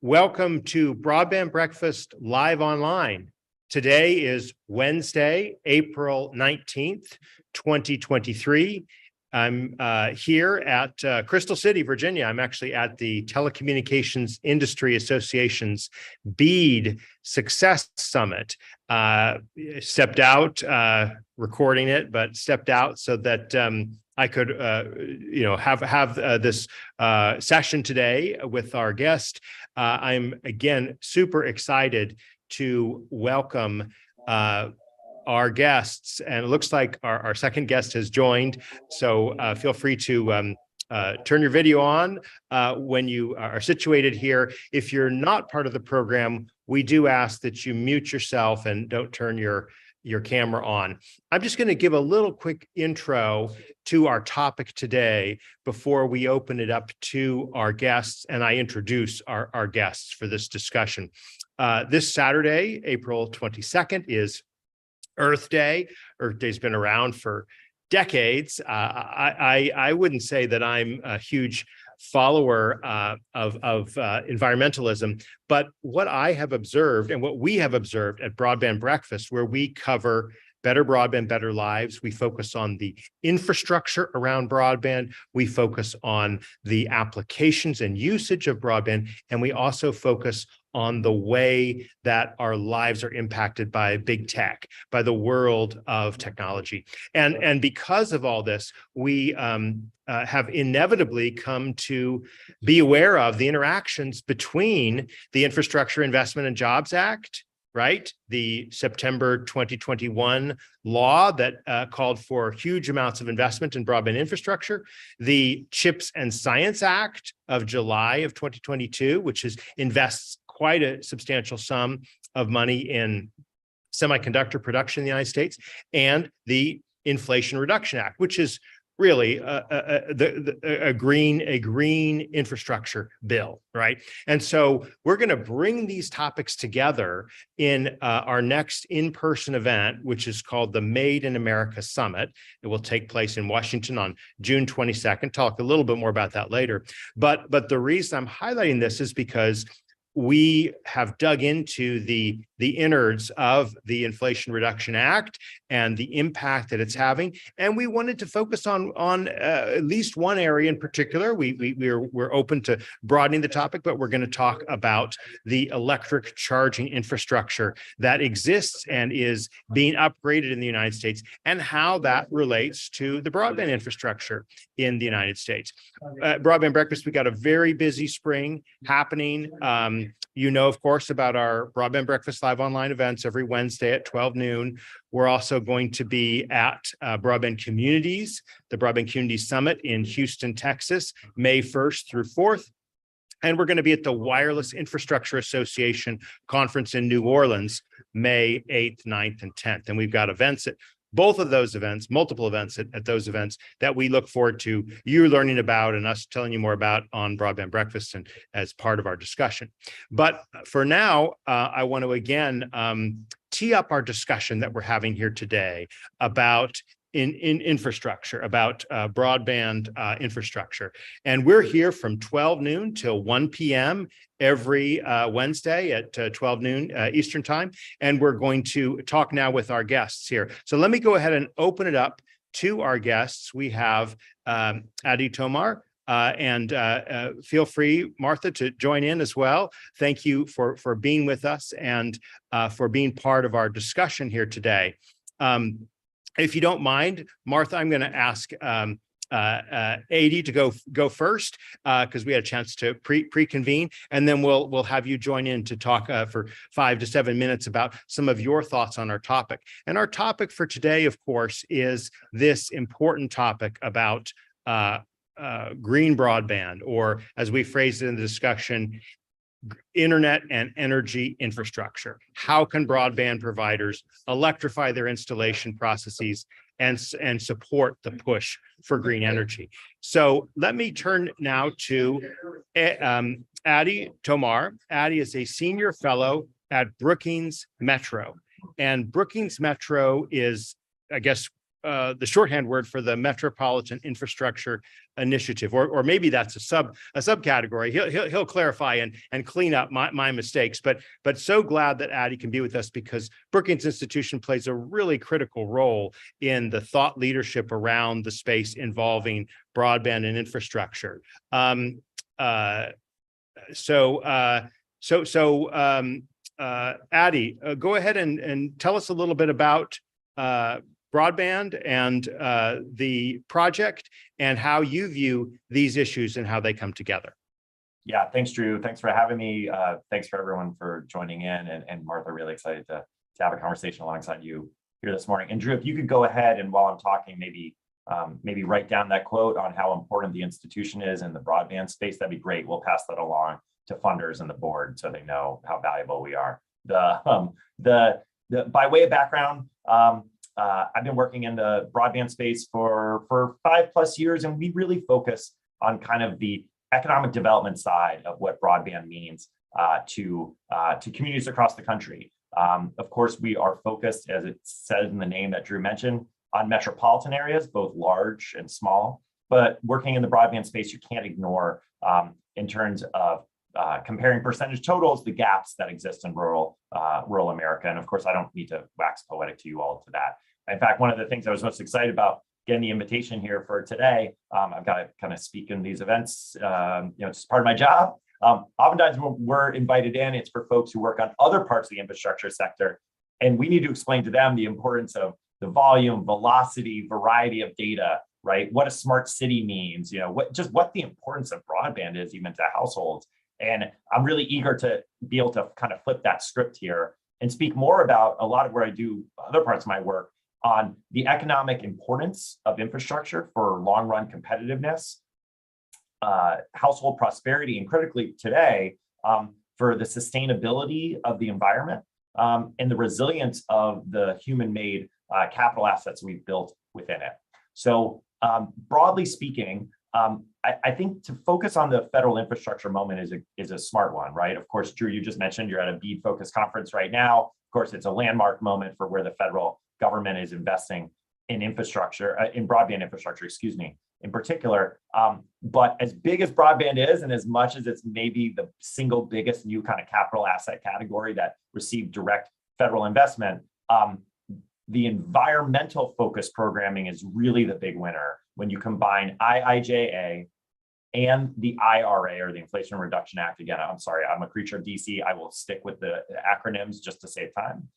Welcome to Broadband Breakfast Live Online. Today is Wednesday, April 19th, 2023. I'm here at Crystal City, Virginia. I'm actually at the Telecommunications Industry Association's BEAD Success Summit. Stepped out, recording it, but stepped out so that I could, have this session today with our guest. I'm again super excited to welcome our guests, and it looks like our second guest has joined. So feel free to turn your video on when you are situated here. If you're not part of the program, we do ask that you mute yourself and don't turn your camera on. I'm just going to give a little quick intro to our topic today before we open it up to our guests and I introduce our guests for this discussion. This Saturday, April 22nd, is Earth Day. Earth Day's been around for decades. I wouldn't say that I'm a huge follower of environmentalism, but what I have observed and what we have observed at Broadband Breakfast, where we cover better broadband, better lives, we focus on the infrastructure around broadband, we focus on the applications and usage of broadband, and we also focus on the way that our lives are impacted by big tech, by the world of technology. And because of all this, we have inevitably come to be aware of the interactions between the Infrastructure Investment and Jobs Act, right? The September 2021 law that called for huge amounts of investment in broadband infrastructure, the CHIPS and Science Act of July of 2022, which invests quite a substantial sum of money in semiconductor production in the United States, and the Inflation Reduction Act, which is really a green infrastructure bill, right? And so we're going to bring these topics together in our next in-person event, which is called the Made in America Summit. It will take place in Washington on June 22nd. Talk a little bit more about that later. But the reason I'm highlighting this is because we have dug into the innards of the Inflation Reduction Act and the impact that it's having, and we wanted to focus on at least one area in particular. We're open to broadening the topic, but we're going to talk about the electric charging infrastructure that exists and is being upgraded in the United States, and how that relates to the broadband infrastructure in the United States. Broadband Breakfast, we got a very busy spring happening. You know, of course, about our Broadband Breakfast Live Online events every Wednesday at 12 noon. We're also going to be at Broadband Communities, the Broadband Communities Summit in Houston, Texas, May 1st through 4th. And we're going to be at the Wireless Infrastructure Association Conference in New Orleans, May 8th, 9th, and 10th. And we've got events at both of those events, multiple events at those events that we look forward to you learning about and us telling you more about on Broadband Breakfast and as part of our discussion. But for now, I want to again tee up our discussion that we're having here today about in infrastructure, about broadband infrastructure. And we're here from 12 noon till 1 p.m. every Wednesday at 12 noon Eastern time. And we're going to talk now with our guests here. So let me go ahead and open it up to our guests. We have Adi Tomar, and feel free, Martha, to join in as well. Thank you for being with us and for being part of our discussion here today. If you don't mind, Martha, I'm going to ask Adi to go first because we had a chance to pre-convene, and then we'll have you join in to talk for 5 to 7 minutes about some of your thoughts on our topic. And our topic for today, of course, is this important topic about green broadband, or as we phrased it in the discussion, internet and energy infrastructure. How can broadband providers electrify their installation processes and support the push for green energy? So let me turn now to Adi Tomar. Adi is a senior fellow at Brookings Metro. And Brookings Metro is, I guess, the shorthand word for the Metropolitan Infrastructure Initiative, or maybe that's a subcategory. He'll clarify and clean up my mistakes. But so glad that Addie can be with us, because Brookings Institution plays a really critical role in the thought leadership around the space involving broadband and infrastructure. Addie, go ahead and tell us a little bit about broadband and the project, and how you view these issues and how they come together. Yeah, thanks, Drew. Thanks for having me. Thanks for everyone for joining in. And Martha, really excited to have a conversation alongside you here this morning. And Drew, if you could go ahead and while I'm talking, maybe write down that quote on how important the institution is in the broadband space, that'd be great. We'll pass that along to funders and the board so they know how valuable we are. By way of background, I've been working in the broadband space for 5+ years, and we really focus on kind of the economic development side of what broadband means to communities across the country. Of course, we are focused, as it says in the name that Drew mentioned, on metropolitan areas, both large and small. But working in the broadband space, you can't ignore, in terms of comparing percentage totals, the gaps that exist in rural America. And of course, I don't need to wax poetic to you all to that. In fact, one of the things I was most excited about getting the invitation here for today, I've got to kind of speak in these events, it's part of my job. Oftentimes when we're invited in, it's for folks who work on other parts of the infrastructure sector. And we need to explain to them the importance of the volume, velocity, variety of data, right? What a smart city means, what the importance of broadband is even to households. And I'm really eager to be able to kind of flip that script here and speak more about a lot of where I do other parts of my work on the economic importance of infrastructure for long-run competitiveness, household prosperity, and critically today, for the sustainability of the environment, and the resilience of the human-made capital assets we've built within it. So broadly speaking, I think to focus on the federal infrastructure moment is a smart one, right? Of course, Drew, you just mentioned you're at a BEAD focus conference right now. Of course, it's a landmark moment for where the federal government is investing in infrastructure, in broadband infrastructure, in particular. But as big as broadband is, and as much as it's maybe the single biggest new kind of capital asset category that received direct federal investment, the environmental focused programming is really the big winner when you combine IIJA and the IRA, or the Inflation Reduction Act. Again, I'm sorry, I'm a creature of DC. I will stick with the acronyms just to save time.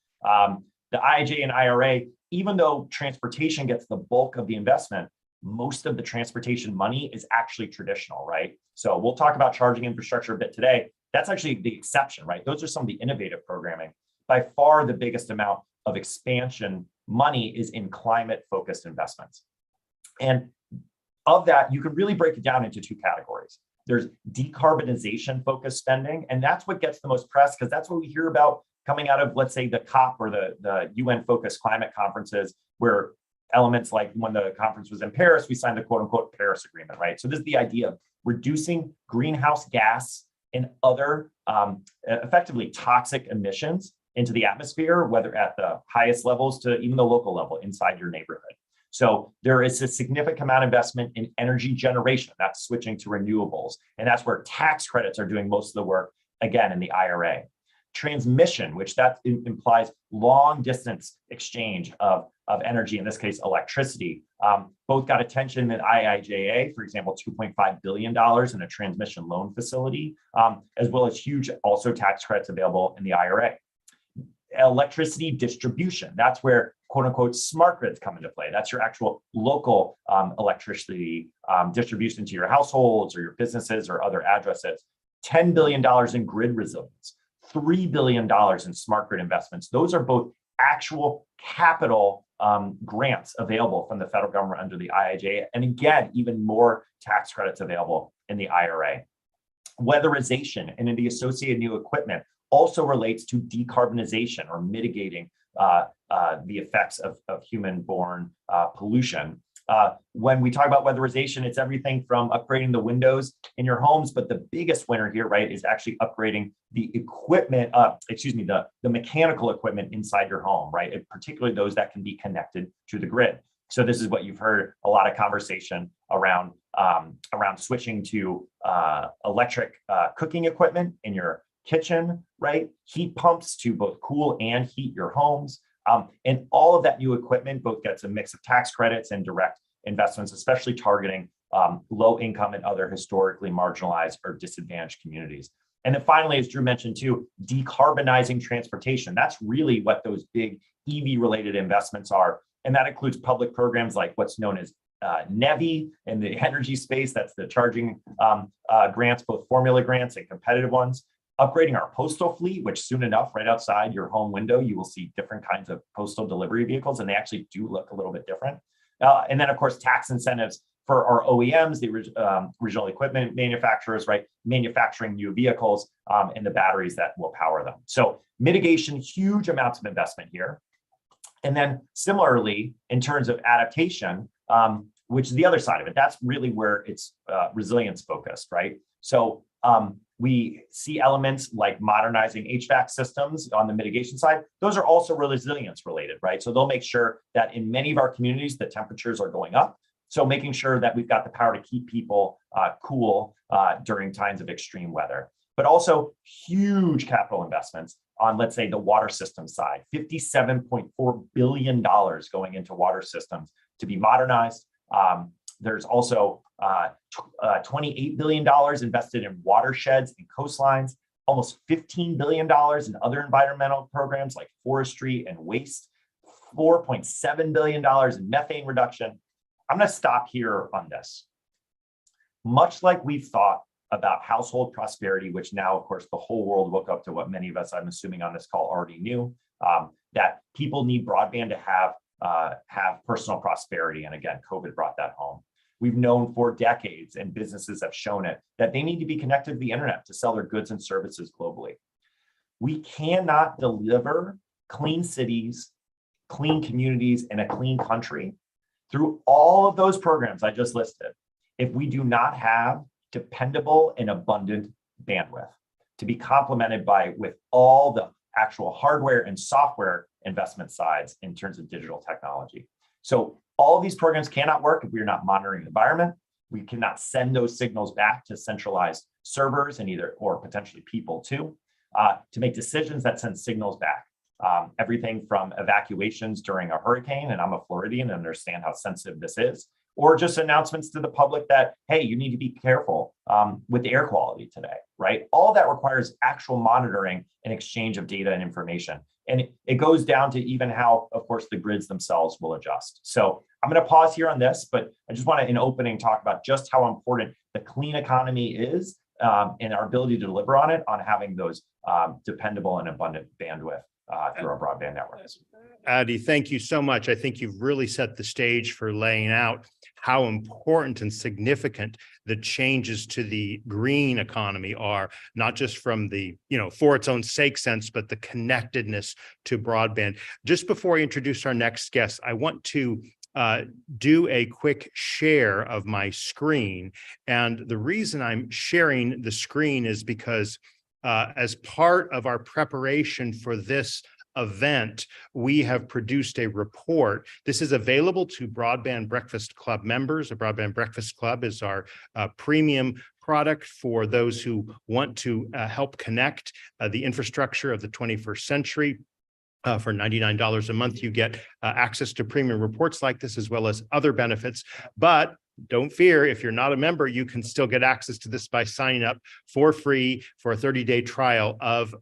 The IIJA and IRA, even though transportation gets the bulk of the investment, most of the transportation money is actually traditional, right? So we'll talk about charging infrastructure a bit today. That's actually the exception, right? Those are some of the innovative programming. By far, the biggest amount of expansion money is in climate-focused investments. And of that, you could really break it down into two categories. There's decarbonization-focused spending, and that's what gets the most press, because that's what we hear about coming out of, let's say, the COP or the UN-focused climate conferences, where elements like when the conference was in Paris, we signed the quote-unquote Paris Agreement, right? So this is the idea of reducing greenhouse gas and other effectively toxic emissions into the atmosphere, whether at the highest levels to even the local level inside your neighborhood. So there is a significant amount of investment in energy generation. That's switching to renewables. And that's where tax credits are doing most of the work, again, in the IRA. Transmission, which that implies long distance exchange of energy, in this case, electricity, both got attention in IIJA, for example, $2.5 billion in a transmission loan facility, as well as huge also tax credits available in the IRA. Electricity distribution, that's where quote unquote smart grids come into play. That's your actual local electricity distribution to your households or your businesses or other addresses. $10 billion in grid resilience, $3 billion in smart grid investments. Those are both actual capital grants available from the federal government under the IIJA. And again, even more tax credits available in the IRA. Weatherization and in the associated new equipment also relates to decarbonization or mitigating the effects of human-borne pollution. When we talk about weatherization, it's everything from upgrading the windows in your homes, but the biggest winner here, right, is actually upgrading the equipment, the mechanical equipment inside your home, right? And particularly those that can be connected to the grid. So this is what you've heard a lot of conversation around switching to electric cooking equipment in your kitchen, right? Heat pumps to both cool and heat your homes. And all of that new equipment both gets a mix of tax credits and direct investments, especially targeting low income and other historically marginalized or disadvantaged communities. And then finally, as Drew mentioned too, decarbonizing transportation. That's really what those big EV related investments are. And that includes public programs like what's known as NEVI in the energy space. That's the charging grants, both formula grants and competitive ones. Upgrading our postal fleet, which soon enough, right outside your home window, you will see different kinds of postal delivery vehicles, and they actually do look a little bit different. And then, of course, tax incentives for our OEMs, the original equipment manufacturers, right? Manufacturing new vehicles and the batteries that will power them. So mitigation, huge amounts of investment here. And then similarly, in terms of adaptation, which is the other side of it, that's really where it's resilience focused, right? So we see elements like modernizing HVAC systems on the mitigation side. Those are also resilience related, right? So they'll make sure that in many of our communities, the temperatures are going up. So making sure that we've got the power to keep people cool during times of extreme weather. But also huge capital investments on, let's say, the water system side, $57.4 billion going into water systems to be modernized. There's also $28 billion invested in watersheds and coastlines, almost $15 billion in other environmental programs like forestry and waste, $4.7 billion in methane reduction. I'm going to stop here on this. Much like we've thought about household prosperity, which now, of course, the whole world woke up to what many of us, I'm assuming on this call, already knew, that people need broadband to have personal prosperity. And again, COVID brought that home. We've known for decades, and businesses have shown it, that they need to be connected to the internet to sell their goods and services globally. We cannot deliver clean cities, clean communities, and a clean country through all of those programs I just listed if we do not have dependable and abundant bandwidth to be complemented with all the actual hardware and software investment sides in terms of digital technology. So all of these programs cannot work if we are not monitoring the environment. We cannot send those signals back to centralized servers or potentially people too, to make decisions that send signals back. Everything from evacuations during a hurricane, and I'm a Floridian and understand how sensitive this is, or just announcements to the public that, hey, you need to be careful with the air quality today, right? All that requires actual monitoring and exchange of data and information. And it goes down to even how, of course, the grids themselves will adjust. So I'm going to pause here on this, but I just want to, in opening, talk about just how important the clean economy is and our ability to deliver on it, on having those dependable and abundant bandwidth through our broadband networks. Adi, thank you so much. I think you've really set the stage for laying out how important and significant the changes to the green economy are, not just from the, for its own sake sense, but the connectedness to broadband. Just before I introduce our next guest, I want to do a quick share of my screen. And the reason I'm sharing the screen is because as part of our preparation for this event, we have produced a report. This is available to Broadband Breakfast Club members. A Broadband Breakfast Club is our premium product for those who want to help connect the infrastructure of the 21st century. For $99 a month, you get access to premium reports like this, as well as other benefits. But don't fear, if you're not a member, you can still get access to this by signing up for free for a 30-day trial of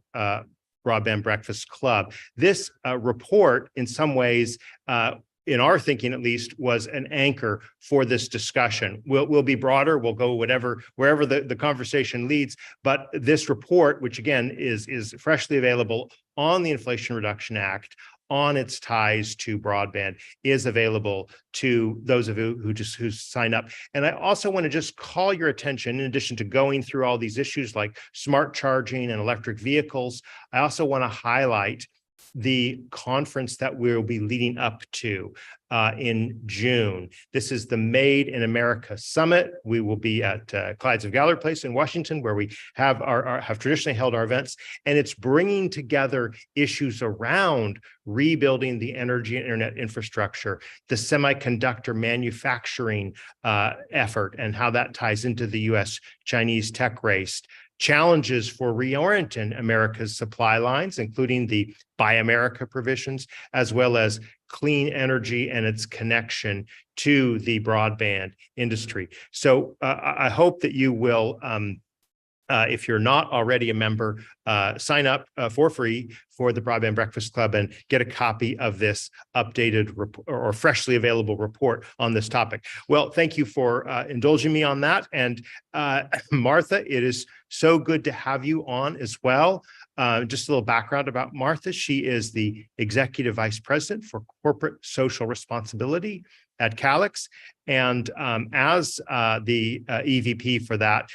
Broadband Breakfast Club. This report, in some ways, in our thinking at least, was an anchor for this discussion. We'll be broader, we'll go wherever the conversation leads, but this report, which again is freshly available on the Inflation Reduction Act, on its ties to broadband, is available to those of you who sign up. And I also want to just call your attention, in addition to going through all these issues like smart charging and electric vehicles, I also want to highlight the conference that we'll be leading up to in June. This is the Made in America Summit. We will be at Clydes of Gallery Place in Washington, where we have have traditionally held our events, and it's bringing together issues around rebuilding the energy and internet infrastructure, the semiconductor manufacturing effort, and how that ties into the U.S.-Chinese tech race. Challenges for reorienting America's supply lines, including the Buy America provisions, as well as clean energy and its connection to the broadband industry. So I hope that you will, if you're not already a member, sign up for free for the Broadband Breakfast Club and get a copy of this updated or freshly available report on this topic. Well, thank you for indulging me on that. And Martha, it is so good to have you on as well. Just a little background about Martha. She is the Executive Vice President for Corporate Social Responsibility at Calix. And as the EVP for that,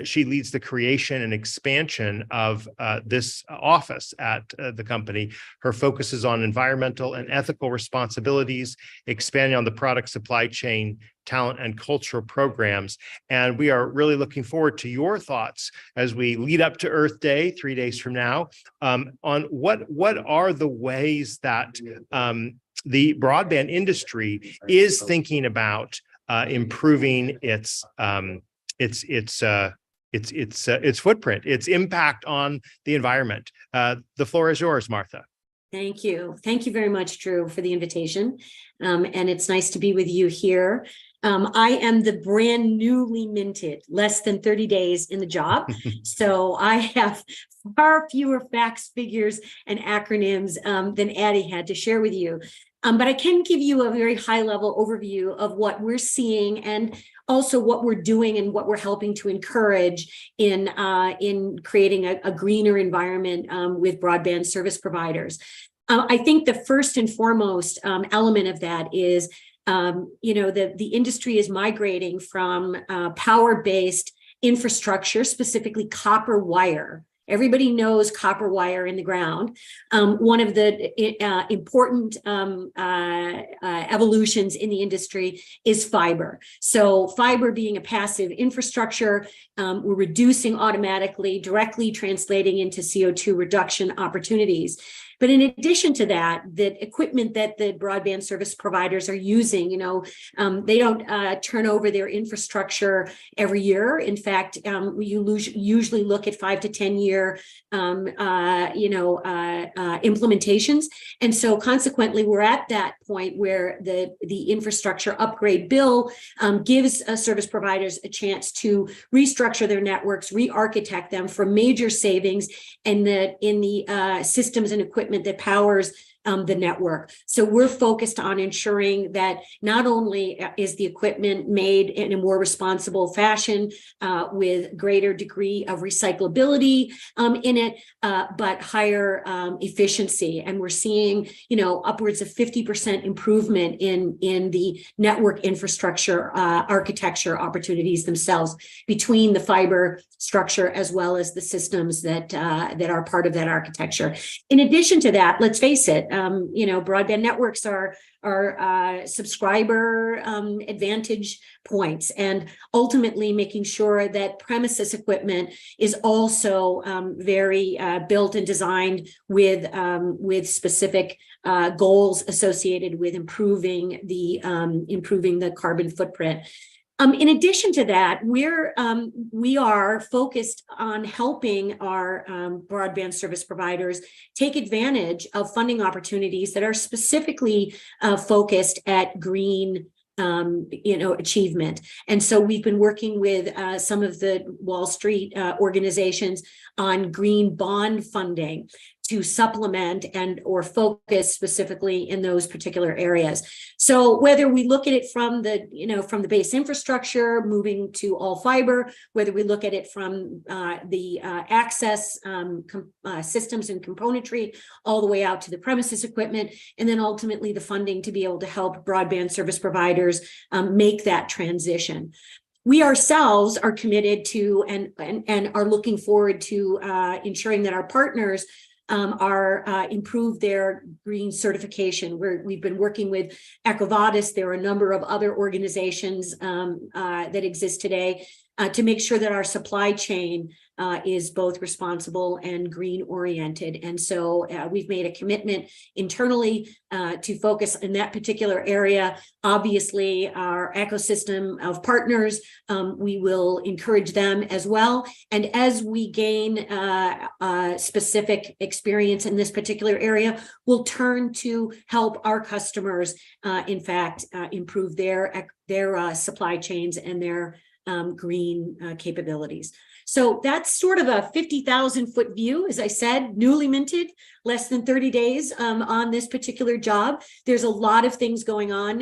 she leads the creation and expansion of this office at the company. Her focus is on environmental and ethical responsibilities, expanding on the product supply chain, talent, and cultural programs. And we are really looking forward to your thoughts as we lead up to Earth Day, 3 days from now, on what are the ways that the broadband industry is thinking about improving its footprint, its impact on the environment. The floor is yours, Martha. Thank you. Thank you very much, Drew, for the invitation. And it's nice to be with you here. I am the brand newly minted, less than 30 days in the job. So I have far fewer facts, figures, and acronyms than Addie had to share with you. But I can give you a very high-level overview of what we're seeing and also what we're doing and what we're helping to encourage in creating a greener environment with broadband service providers. I think the first and foremost element of that is, the industry is migrating from power-based infrastructure, specifically copper wire. Everybody knows copper wire in the ground. One of the important evolutions in the industry is fiber. So fiber being a passive infrastructure, we're reducing automatically, directly translating into CO2 reduction opportunities. But in addition to that, the equipment that the broadband service providers are using, they don't turn over their infrastructure every year. In fact, we usually look at 5 to 10 year, implementations. And so consequently, we're at that point where the infrastructure upgrade bill gives service providers a chance to restructure their networks, re-architect them for major savings in the systems and equipment that powers the network. So we're focused on ensuring that not only is the equipment made in a more responsible fashion with greater degree of recyclability in it, but higher efficiency. And we're seeing, upwards of 50% improvement in the network infrastructure architecture opportunities themselves between the fiber structure as well as the systems that are part of that architecture. In addition to that, let's face it, broadband networks are subscriber advantage points, and ultimately making sure that premises equipment is also very built and designed with specific goals associated with improving the carbon footprint. In addition to that, we are focused on helping our broadband service providers take advantage of funding opportunities that are specifically focused at green achievement. And so we've been working with some of the Wall Street organizations on green bond funding to supplement and or focus specifically in those particular areas. So whether we look at it from the base infrastructure moving to all fiber, whether we look at it from the access systems and componentry all the way out to the premises equipment, and then ultimately the funding to be able to help broadband service providers make that transition. We ourselves are committed to and are looking forward to ensuring that our partners improve their green certification. We've been working with EcoVadis. There are a number of other organizations that exist today to make sure that our supply chain is both responsible and green oriented. And so we've made a commitment internally to focus in that particular area. Obviously, our ecosystem of partners, we will encourage them as well. And as we gain specific experience in this particular area, we'll turn to help our customers, in fact, improve their supply chains and their green capabilities. So that's sort of a 50,000-foot view, as I said, newly minted, less than 30 days on this particular job. There's a lot of things going on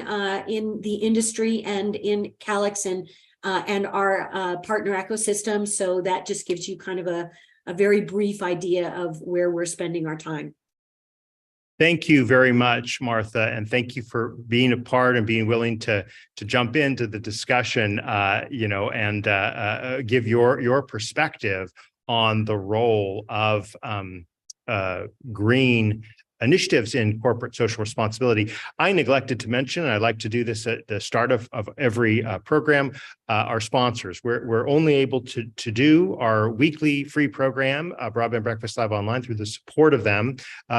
in the industry and in Calix and our partner ecosystem. So that just gives you kind of a very brief idea of where we're spending our time. Thank you very much, Martha, and thank you for being a part and being willing to jump into the discussion, and give your perspective on the role of green initiatives in corporate social responsibility. I neglected to mention, and I like to do this at the start of every program, our sponsors. We're only able to do our weekly free program, Broadband Breakfast Live Online, through the support of them.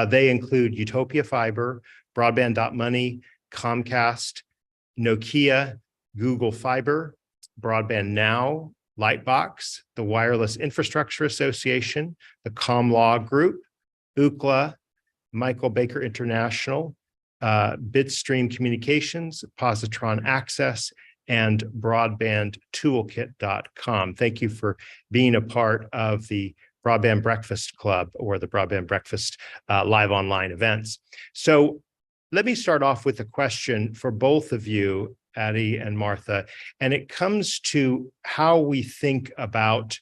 They include Utopia Fiber, Broadband.money, Comcast, Nokia, Google Fiber, Broadband Now, Lightbox, the Wireless Infrastructure Association, the ComLaw Group, Ookla, Michael Baker International, Bitstream Communications, Positron Access, and broadbandtoolkit.com. Thank you for being a part of the Broadband Breakfast Club or the Broadband Breakfast Live Online events. So let me start off with a question for both of you, Addie and Martha, and it comes to how we think about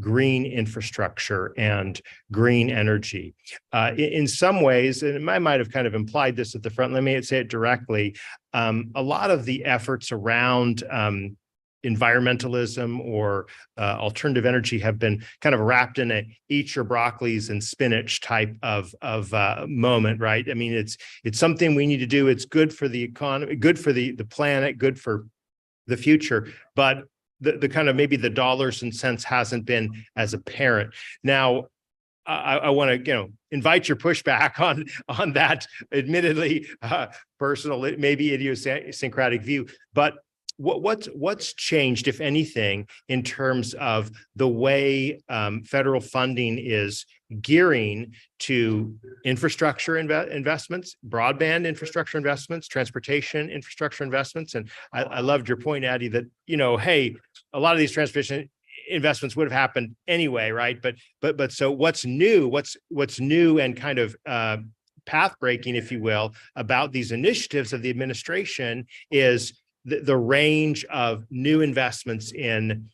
green infrastructure and green energy. In some ways, and I might have kind of implied this at the front, let me say it directly, a lot of the efforts around environmentalism or alternative energy have been kind of wrapped in a eat your broccolis and spinach type of moment, right? I mean, it's something we need to do. It's good for the economy, good for the planet, good for the future, but the kind of maybe the dollars and cents hasn't been as apparent. Now, I want to invite your pushback on that admittedly personal, maybe idiosyncratic view, but what's changed, if anything, in terms of the way federal funding is gearing to infrastructure investments, broadband infrastructure investments, transportation infrastructure investments? And I loved your point, Addie, that hey, a lot of these transportation investments would have happened anyway, right? But so what's new? What's new and kind of path breaking, if you will, about these initiatives of the administration is the range of new investments in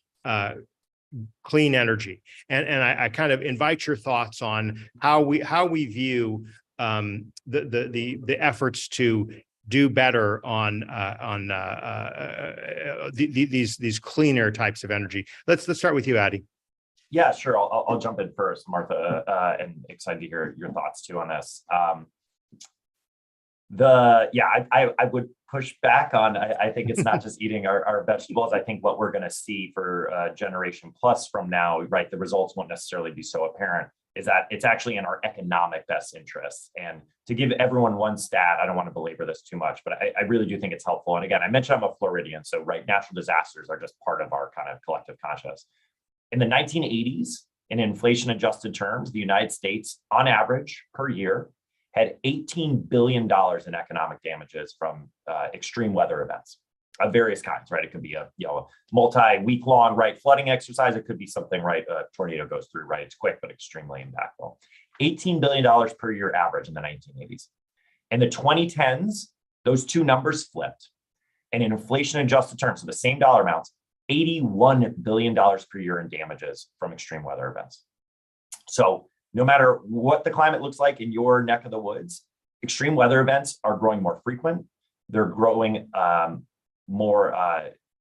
clean energy, and I kind of invite your thoughts on how we view the efforts to do better on these cleaner types of energy. Let's start with you, Addie. Yeah, sure. I'll jump in first, Martha, and excited to hear your thoughts too on this. I would push back on, I think it's not just eating our vegetables. I think what we're going to see for Generation Plus from now, right, the results won't necessarily be so apparent, is that it's actually in our economic best interests. And to give everyone one stat, I don't want to belabor this too much, but I really do think it's helpful. And again, I mentioned I'm a Floridian, so right, natural disasters are just part of our kind of collective conscious. In the 1980s, in inflation-adjusted terms, the United States, on average, per year, had $18 billion in economic damages from extreme weather events of various kinds, right? It could be a multi-week long, right, flooding exercise. It could be something, right, a tornado goes through, right? It's quick, but extremely impactful. $18 billion per year average in the 1980s. In the 2010s, those two numbers flipped. And in inflation-adjusted terms, so the same dollar amounts, $81 billion per year in damages from extreme weather events. So no matter what the climate looks like in your neck of the woods, extreme weather events are growing more frequent. They're growing more,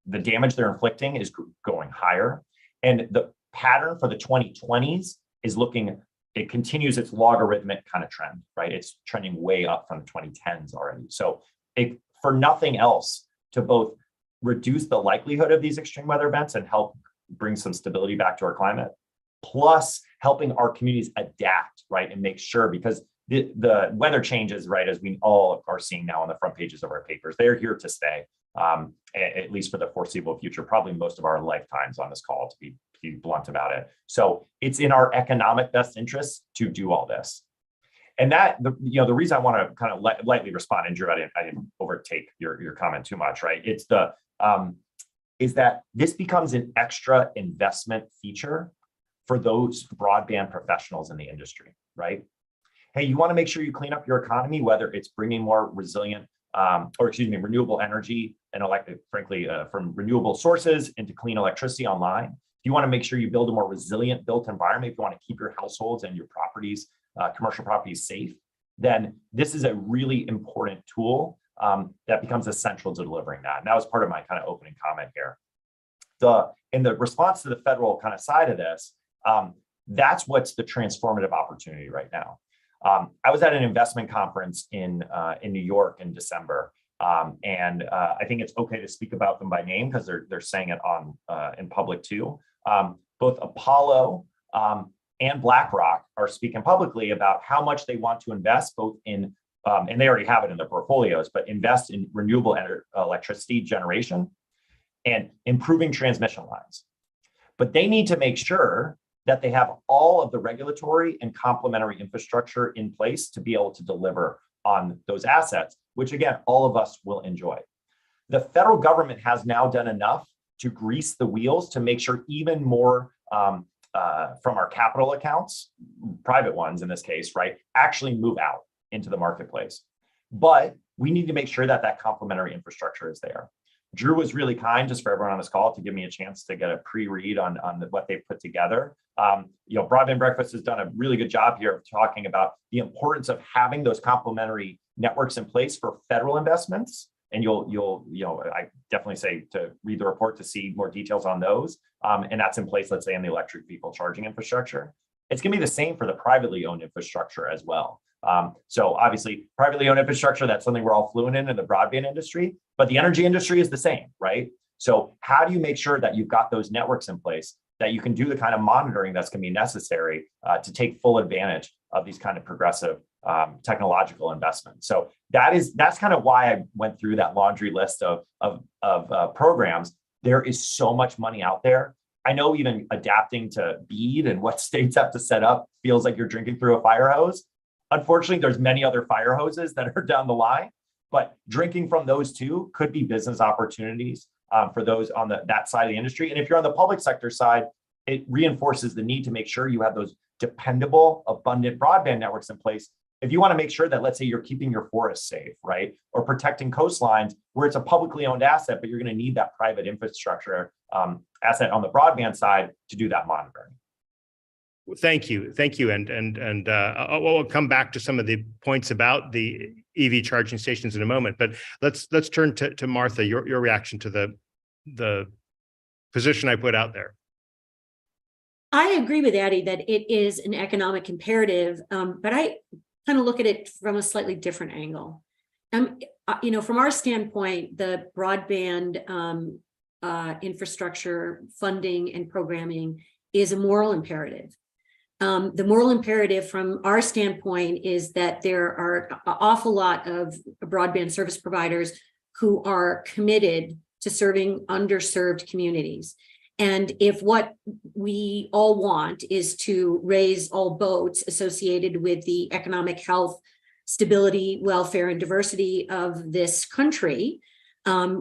the damage they're inflicting is going higher. And the pattern for the 2020s is looking it continues its logarithmic kind of trend, right? It's trending way up from the 2010s already. So for nothing else, to both reduce the likelihood of these extreme weather events and help bring some stability back to our climate, plus helping our communities adapt, right? And make sure, because the weather changes, right, as we all are seeing now on the front pages of our papers, they're here to stay, at least for the foreseeable future, probably most of our lifetimes on this call, to be blunt about it. So it's in our economic best interest to do all this. And that, the reason I want to kind of lightly respond, and Drew, I didn't overtake your comment too much, right? It's is that this becomes an extra investment feature for those broadband professionals in the industry, right? Hey, you want to make sure you clean up your economy, whether it's bringing more resilient, renewable energy and frankly, from renewable sources into clean electricity online. If you want to make sure you build a more resilient built environment, if you want to keep your households and your properties, commercial properties safe, then this is a really important tool that becomes essential to delivering that. And that was part of my kind of opening comment here. In the response to the federal kind of side of this, that's what's the transformative opportunity right now. I was at an investment conference in New York in December, and I think it's okay to speak about them by name because they're saying it on in public too. Both Apollo and BlackRock are speaking publicly about how much they want to invest both in, and they already have it in their portfolios, but invest in renewable electricity generation and improving transmission lines. But they need to make sure that they have all of the regulatory and complementary infrastructure in place to be able to deliver on those assets, which again, all of us will enjoy. The federal government has now done enough to grease the wheels to make sure even more from our capital accounts, private ones in this case, right, actually move out into the marketplace. But we need to make sure that that complementary infrastructure is there. Drew was really kind, just for everyone on this call, to give me a chance to get a pre-read on what they've put together. Broadband Breakfast has done a really good job here of talking about the importance of having those complementary networks in place for federal investments. And I definitely say to read the report to see more details on those. And that's in place, let's say, in the electric vehicle charging infrastructure. It's going to be the same for the privately owned infrastructure as well. So obviously, privately owned infrastructure, that's something we're all fluent in the broadband industry, but the energy industry is the same, right? So how do you make sure that you've got those networks in place, that you can do the kind of monitoring that's going to be necessary to take full advantage of these kind of progressive technological investments? So that's kind of why I went through that laundry list of programs. There is so much money out there. I know even adapting to BEAD and what states have to set up feels like you're drinking through a fire hose. Unfortunately, there's many other fire hoses that are down the line, but drinking from those two could be business opportunities for those on that side of the industry. And if you're on the public sector side, it reinforces the need to make sure you have those dependable, abundant broadband networks in place. If you want to make sure that, let's say, you're keeping your forests safe, right? Or protecting coastlines where it's a publicly owned asset, but you're going to need that private infrastructure asset on the broadband side to do that monitoring. Thank you. And we'll come back to some of the points about the EV charging stations in a moment. But let's turn to Martha, your reaction to the position I put out there. I agree with Addie that it is an economic imperative, but I kind of look at it from a slightly different angle. From our standpoint, the broadband infrastructure funding and programming is a moral imperative. The moral imperative from our standpoint is that there are an awful lot of broadband service providers who are committed to serving underserved communities. And if what we all want is to raise all boats associated with the economic health, stability, welfare, and diversity of this country,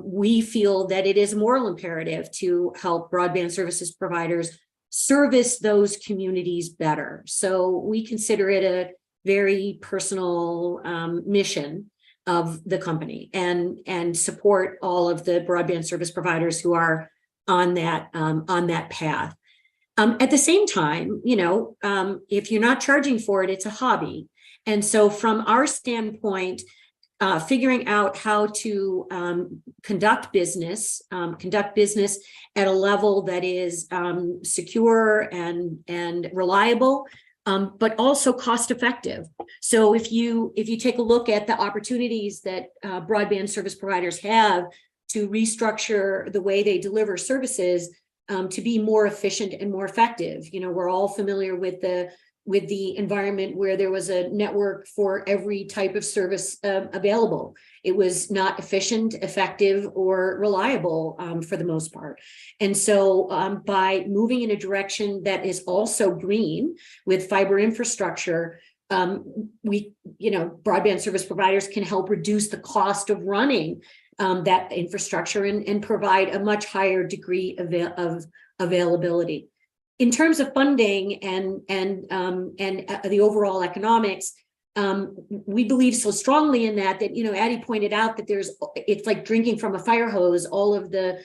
we feel that it is a moral imperative to help broadband services providers service those communities better. So we consider it a very personal mission of the company and support all of the broadband service providers who are on that path. At the same time, if you're not charging for it, it's a hobby. And so from our standpoint, figuring out how to conduct business at a level that is secure and reliable but also cost effective. So if you take a look at the opportunities that broadband service providers have to restructure the way they deliver services to be more efficient and more effective. We're all familiar with the environment where there was a network for every type of service available. It was not efficient, effective, or reliable for the most part. And so by moving in a direction that is also green with fiber infrastructure, broadband service providers can help reduce the cost of running that infrastructure and provide a much higher degree of availability. In terms of funding and the overall economics, we believe so strongly in that Addie pointed out that it's like drinking from a fire hose, all of the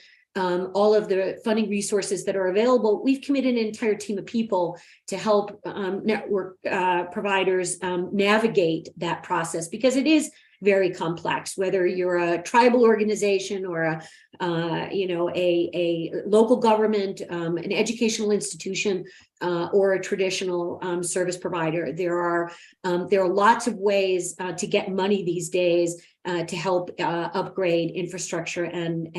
funding resources that are available. We've committed an entire team of people to help network providers navigate that process, because it is very complex, whether you're a tribal organization or a local government, an educational institution, or a traditional service provider. There are lots of ways to get money these days to help upgrade infrastructure and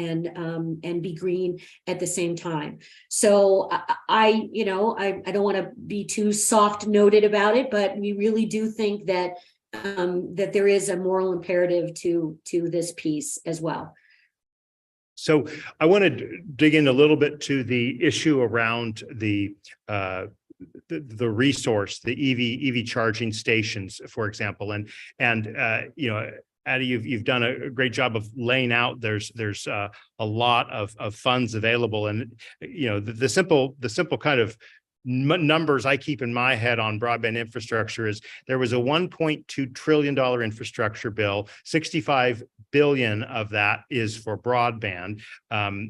be green at the same time. So I don't want to be too soft noted about it, but we really do think that there is a moral imperative to this piece as well. So I want to dig in a little bit to the issue around the resource, the EV charging stations, for example, and Addie, you've done a great job of laying out. There's a lot of funds available, and the simple kind of numbers I keep in my head on broadband infrastructure is there was a $1.2 trillion infrastructure bill. 65 billion of that is for broadband.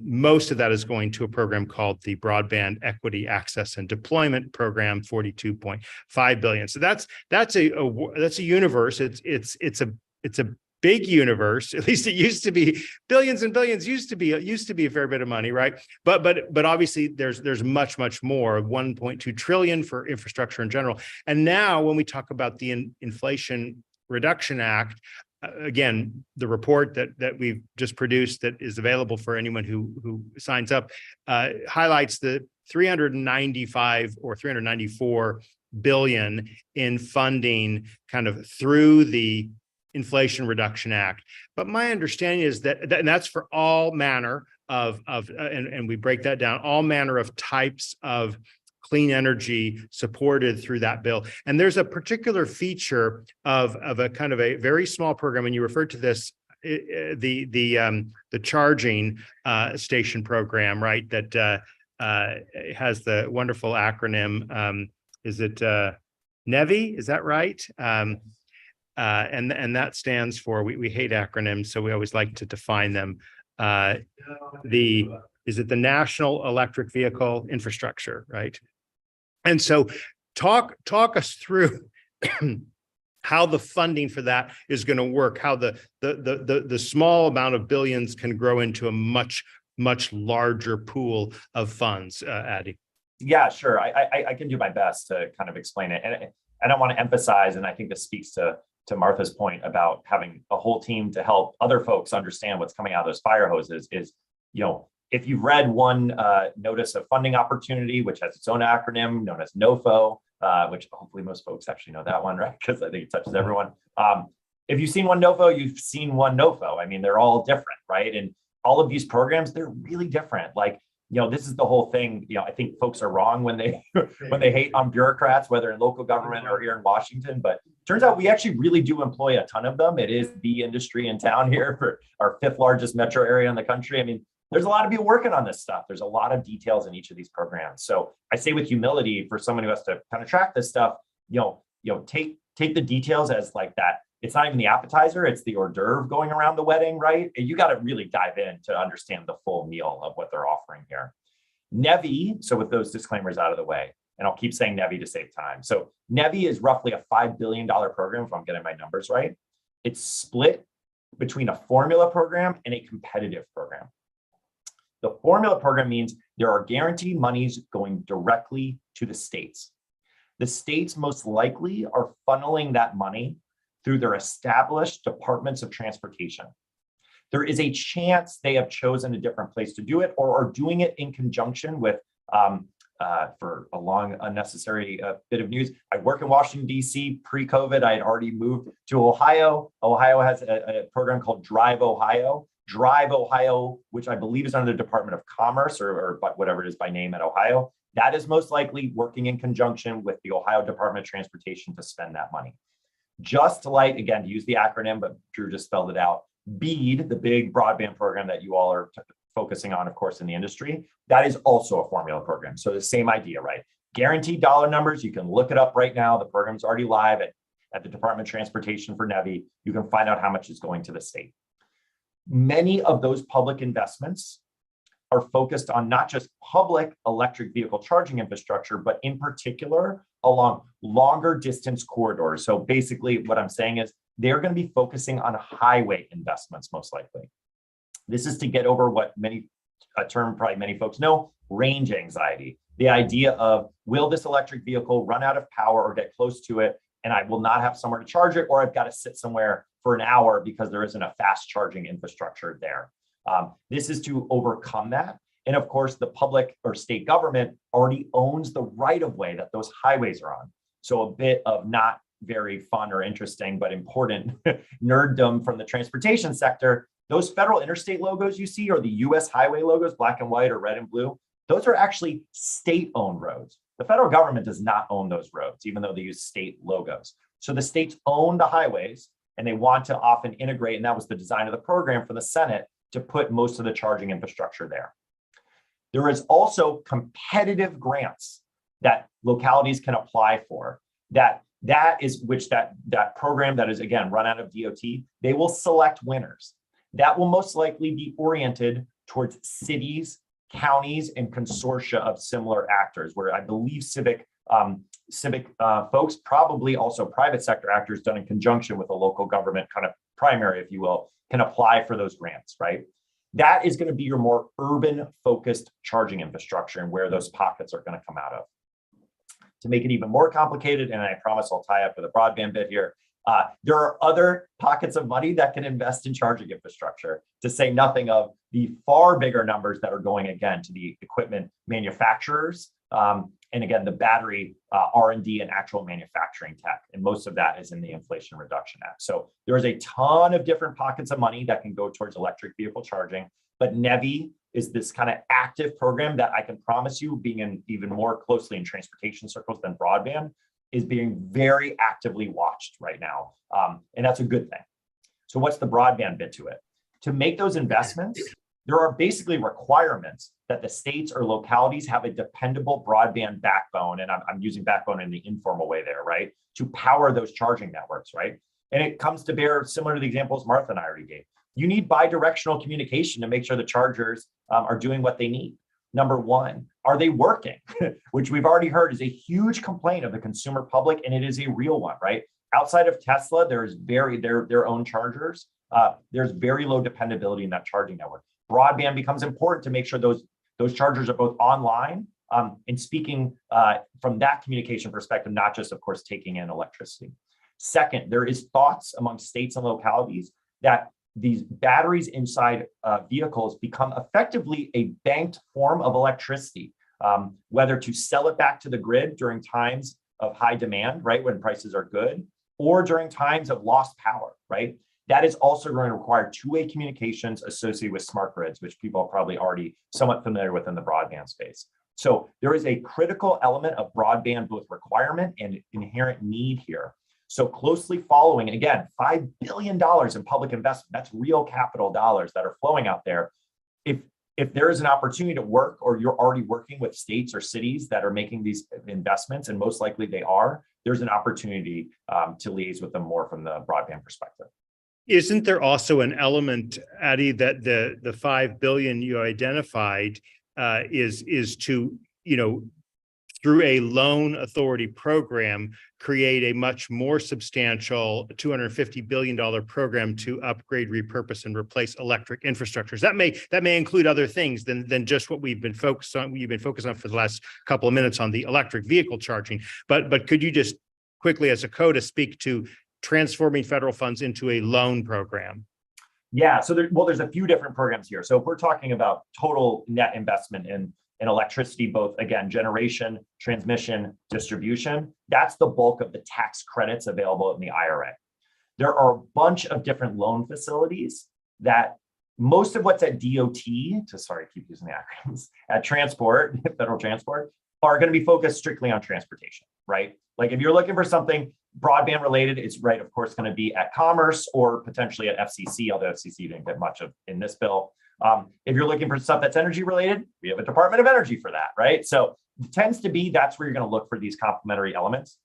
Most of that is going to a program called the Broadband Equity Access and Deployment Program, 42.5 billion. So that's a universe. It's a big universe. At least it used to be. Billions and billions used to be a fair bit of money, right? But obviously there's much more. 1.2 trillion for infrastructure in general. And now when we talk about the Inflation Reduction Act, again, the report that we've just produced that is available for anyone who signs up highlights the 395 or 394 billion in funding kind of through the Inflation Reduction Act. But my understanding is that and that's for all manner and we break that down, all manner of types of clean energy supported through that bill. And there's a particular feature of a kind of a very small program, and you referred to this, the charging station program, right? That has the wonderful acronym. Is it NEVI? Is that right? And that stands for, we hate acronyms, so we always like to define them. Is it the National Electric Vehicle Infrastructure, right? And so talk us through how the funding for that is going to work, how the small amount of billions can grow into a much larger pool of funds, Addie. Yeah, sure. I can do my best to kind of explain it. And I want to emphasize, and I think this speaks to Martha's point about having a whole team to help other folks understand what's coming out of those fire hoses is, if you've read one notice of funding opportunity, which has its own acronym known as NOFO, which hopefully most folks actually know that one, right? Because I think it touches everyone. If you've seen one NOFO, you've seen one NOFO. I mean, they're all different, right? And all of these programs, they're really different. Like, this is the whole thing. I think folks are wrong when they hate on bureaucrats, whether in local government or here in Washington. But turns out we actually really do employ a ton of them. It is the industry in town here for our 5th largest metro area in the country. I mean, there's a lot of people working on this stuff. There's a lot of details in each of these programs. So I say with humility, for someone who has to kind of track this stuff, take the details as like that. It's not even the appetizer, it's the hors d'oeuvre going around the wedding, right? And you got to really dive in to understand the full meal of what they're offering here. NEVI, so with those disclaimers out of the way, and I'll keep saying NEVI to save time. So NEVI is roughly a $5 billion program, if I'm getting my numbers right. It's split between a formula program and a competitive program. The formula program means there are guaranteed monies going directly to the states. the states most likely are funneling that money through their established departments of transportation. There is a chance they have chosen a different place to do it or are doing it in conjunction with, for a long unnecessary bit of news, I work in Washington, D.C. Pre-COVID. I had already moved to Ohio. Ohio has a program called Drive Ohio. Drive Ohio, which I believe is under the Department of Commerce or whatever it is by name at Ohio. That is most likely working in conjunction with the Ohio Department of Transportation to spend that money. Just like, again, to use the acronym, but Drew just spelled it out, BEAD, the big broadband program that you all are focusing on, of course, in the industry, that is also a formula program. So the same idea, right? Guaranteed dollar numbers, you can look it up right now. The program's already live at the Department of Transportation for NEVI. You can find out how much is going to the state. Many of those public investments are focused on not just public electric vehicle charging infrastructure, but in particular along longer distance corridors. So basically what I'm saying is they're going to be focusing on highway investments most likely. This is to get over what a term probably many folks know, range anxiety. The idea of, will this electric vehicle run out of power or get close to it and I will not have somewhere to charge it, or I've got to sit somewhere for an hour because there isn't a fast charging infrastructure there. This is to overcome that. And of course, the public or state government already owns the right of way that those highways are on. So a bit of not very fun or interesting, but important nerddom from the transportation sector. Those federal interstate logos you see, or the US highway logos, black and white or red and blue, those are actually state-owned roads. The federal government does not own those roads, even though they use state logos. So the states own the highways and they want to often integrate, and that was the design of the program for the Senate, to put most of the charging infrastructure there. There is also competitive grants that localities can apply for. That program that is, again, run out of DOT, they will select winners. That will most likely be oriented towards cities, counties, and consortia of similar actors, where I believe civic folks, probably also private sector actors done in conjunction with a local government kind of primary, if you will, can apply for those grants, right? That is going to be your more urban focused charging infrastructure and where those pockets are going to come out of. To make it even more complicated, and I promise I'll tie up with a broadband bit here, there are other pockets of money that can invest in charging infrastructure, to say nothing of the far bigger numbers that are going, again, to the equipment manufacturers, and again, the battery R&D and actual manufacturing tech. And most of that is in the Inflation Reduction Act. So there's a ton of different pockets of money that can go towards electric vehicle charging. But NEVI is this kind of active program that I can promise you, being in even more closely in transportation circles than broadband, is being very actively watched right now. And that's a good thing. So what's the broadband bit to it? To make those investments, there are basically requirements that the states or localities have a dependable broadband backbone, and I'm using backbone in the informal way there, right? To power those charging networks, right? And it comes to bear similar to the examples Martha and I already gave. You need bi-directional communication to make sure the chargers are doing what they need. Number one, are they working? Which we've already heard is a huge complaint of the consumer public, and it is a real one, right? Outside of Tesla, there's their own chargers. There's very low dependability in that charging network. Broadband becomes important to make sure those chargers are both online and speaking from that communication perspective, not just, of course, taking in electricity. Second, there is thoughts among states and localities that these batteries inside vehicles become effectively a banked form of electricity, whether to sell it back to the grid during times of high demand, right, when prices are good, or during times of lost power, right? That is also going to require two-way communications associated with smart grids, which people are probably already somewhat familiar with in the broadband space. So there is a critical element of broadband, both requirement and inherent need here. So closely following, and again, $5 billion in public investment, that's real capital dollars that are flowing out there. If there is an opportunity to work, or you're already working with states or cities that are making these investments, and most likely they are, there's an opportunity to liaise with them more from the broadband perspective. Isn't there also an element, Addie, that the 5 billion you identified is to, through a loan authority program, create a much more substantial $250 billion program to upgrade, repurpose, and replace electric infrastructures. That may include other things than just what we've been focused on. You've been focused on for the last couple of minutes on the electric vehicle charging. But could you just quickly, as a CODA, speak to transforming federal funds into a loan program? Yeah, so there's a few different programs here. So if we're talking about total net investment in electricity, both, again, generation, transmission, distribution, that's the bulk of the tax credits available in the IRA. There are a bunch of different loan facilities that most of what's at DOT, sorry, I keep using the acronyms, at transport, federal transport, are going to be focused strictly on transportation, right? Like if you're looking for something broadband related, it's right, of course, going to be at Commerce or potentially at FCC, although FCC didn't get much of in this bill. If you're looking for stuff that's energy related, we have a Department of Energy for that, right? So it tends to be that's where you're going to look for these complementary elements.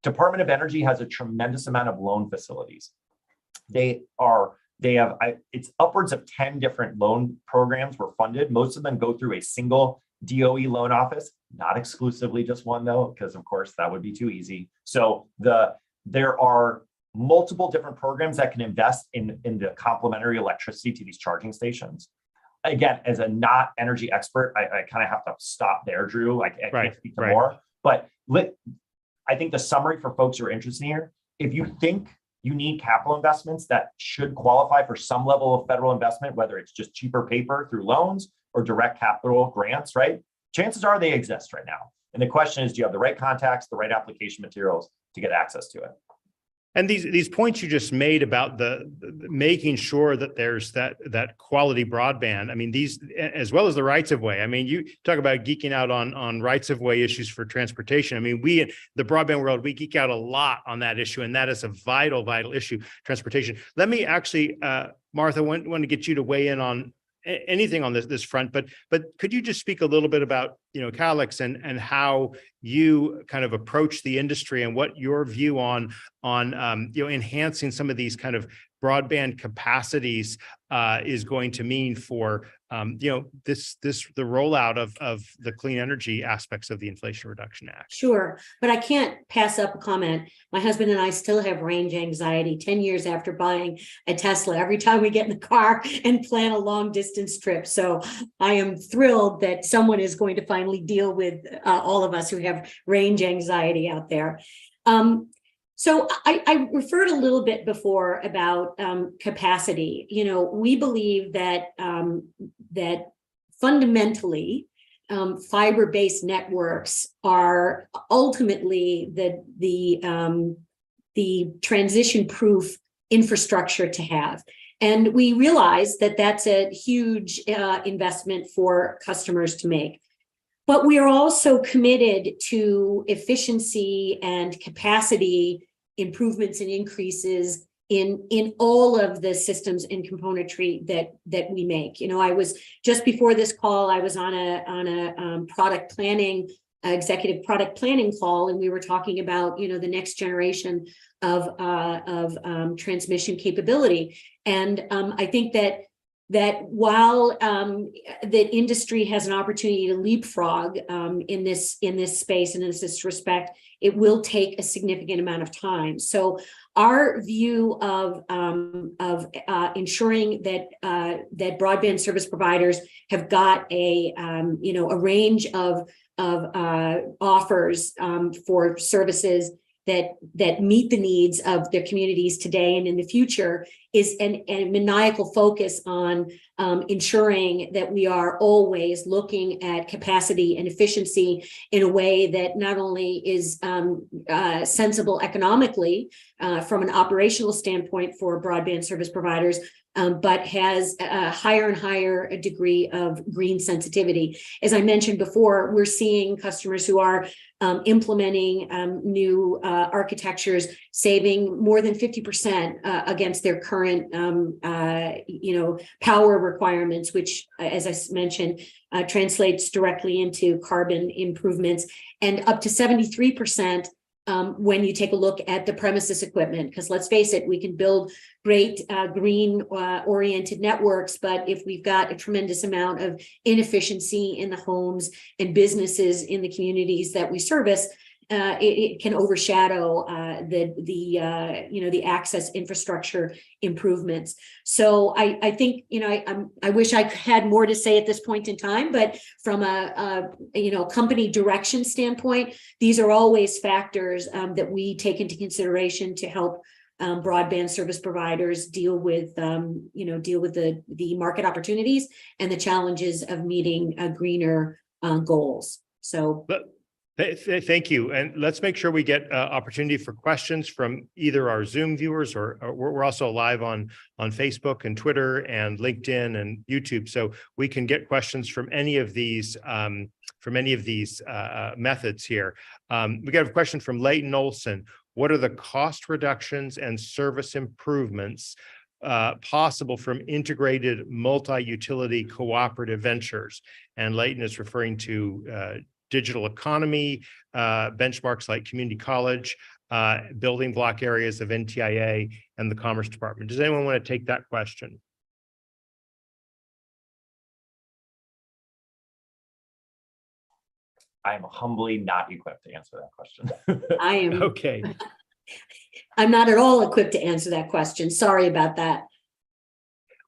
Department of Energy has a tremendous amount of loan facilities. It's upwards of 10 different loan programs were funded. Most of them go through a single DOE loan office, not exclusively just one though, because of course that would be too easy. So there are multiple different programs that can invest in the complementary electricity to these charging stations. Again, as a not energy expert, I kind of have to stop there, Drew. I can't speak to more, but I think the summary for folks who are interested here, if you think you need capital investments that should qualify for some level of federal investment, whether it's just cheaper paper through loans or direct capital grants, right? Chances are they exist right now. And the question is, do you have the right contacts, the right application materials to get access to it? And these points you just made about the making sure that there's that quality broadband. I mean, these, as well as the rights of way. I mean, you talk about geeking out on rights of way issues for transportation. I mean, we in the broadband world, we geek out a lot on that issue, and that is a vital issue, transportation. Let me actually, Martha, want to get you to weigh in on anything on this front, but could you just speak a little bit about, Calix and how you kind of approach the industry and what your view on enhancing some of these kind of broadband capacities is going to mean for the rollout of the clean energy aspects of the Inflation Reduction Act. Sure, but I can't pass up a comment. My husband and I still have range anxiety 10 years after buying a Tesla every time we get in the car and plan a long distance trip. So I am thrilled that someone is going to finally deal with all of us who have range anxiety out there. So I referred a little bit before about capacity. We believe that that fundamentally fiber-based networks are ultimately the transition-proof infrastructure to have. And we realize that that's a huge investment for customers to make. But we are also committed to efficiency and capacity improvements and increases in all of the systems and componentry that we make. I was just before this call, I was on a product planning, executive product planning call, and we were talking about the next generation of transmission capability. And I think that while the industry has an opportunity to leapfrog in this space and in this respect, it will take a significant amount of time. So our view of ensuring that broadband service providers have got a range of offers for services that meet the needs of their communities today and in the future is a maniacal focus on ensuring that we are always looking at capacity and efficiency in a way that not only is sensible economically from an operational standpoint for broadband service providers, but has a higher and higher degree of green sensitivity. As I mentioned before, we're seeing customers who are implementing new architectures, saving more than 50% against their current, power requirements, which, as I mentioned, translates directly into carbon improvements, and up to 73% when you take a look at the premises equipment, because let's face it, we can build great green oriented networks, but if we've got a tremendous amount of inefficiency in the homes and businesses in the communities that we service, it can overshadow the access infrastructure improvements. So I think, I wish I had more to say at this point in time, but from a company direction standpoint, these are always factors that we take into consideration to help broadband service providers deal with the market opportunities and the challenges of meeting greener goals. So. Thank you. And let's make sure we get opportunity for questions from either our Zoom viewers or we're also live on Facebook and Twitter and LinkedIn and YouTube. So we can get questions from any of these methods here. We got a question from Leighton Olson. What are the cost reductions and service improvements possible from integrated multi-utility cooperative ventures? And Leighton is referring to digital economy, benchmarks like community college, building block areas of NTIA and the Commerce Department. Does anyone want to take that question? I am humbly not equipped to answer that question. I am. Okay. I'm not at all equipped to answer that question. Sorry about that.